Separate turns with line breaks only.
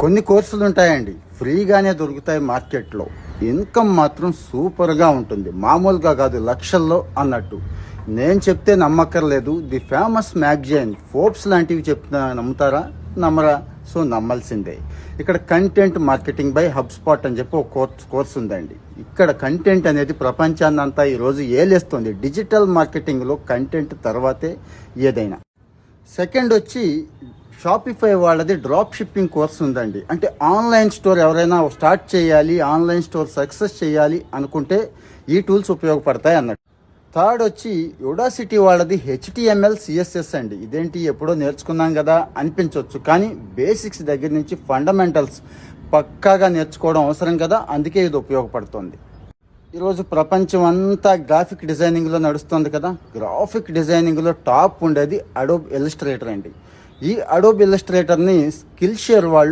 కొన్ని కోర్సులు ఉంటాయండి, ఫ్రీగానే దొరుకుతాయి మార్కెట్లో. ఇన్కమ్ మాత్రం సూపర్గా ఉంటుంది, మామూలుగా కాదు, లక్షల్లో అన్నట్టు. నేను చెప్తే నమ్మక్కర్లేదు, ది ఫేమస్ మ్యాగజైన్ ఫోర్బ్స్ లాంటివి చెప్తున్నా నమ్ముతారా? నమ్మరా? సో నమ్మాల్సిందే. ఇక్కడ కంటెంట్ మార్కెటింగ్ బై హబ్స్పాట్ అని చెప్పి ఒక కోర్స్ ఉందండి. ఇక్కడ కంటెంట్ అనేది ప్రపంచాన్ని అంతా ఈరోజు ఏలేస్తుంది. డిజిటల్ మార్కెటింగ్లో కంటెంట్ తర్వాతే ఏదైనా. సెకండ్ వచ్చి షాపిఫై వాళ్ళది డ్రాప్ షిప్పింగ్ కోర్స్ ఉందండి. అంటే ఆన్లైన్ స్టోర్ ఎవరైనా స్టార్ట్ చేయాలి, ఆన్లైన్ స్టోర్ సక్సెస్ చేయాలి అనుకుంటే ఈ టూల్స్ ఉపయోగపడతాయి అన్నట్టు. థర్డ్ వచ్చి యుడాసిటీ వాళ్ళది HTML CSS అండి. ఇదేంటి ఎప్పుడో నేర్చుకున్నాం కదా అనిపించవచ్చు, కానీ బేసిక్స్ దగ్గర నుంచి ఫండమెంటల్స్ పక్కాగా నేర్చుకోవడం అవసరం కదా, అందుకే ఇది ఉపయోగపడుతుంది. ఈరోజు ప్రపంచం అంతా గ్రాఫిక్ డిజైనింగ్లో నడుస్తుంది కదా. గ్రాఫిక్ డిజైనింగ్లో టాప్ ఉండేది అడోబ్ ఇల్లస్ట్రేటర్ అండి. ఈ అడోబ్ ఇల్లస్ట్రేటర్ని స్కిల్ షేర్ వాళ్ళు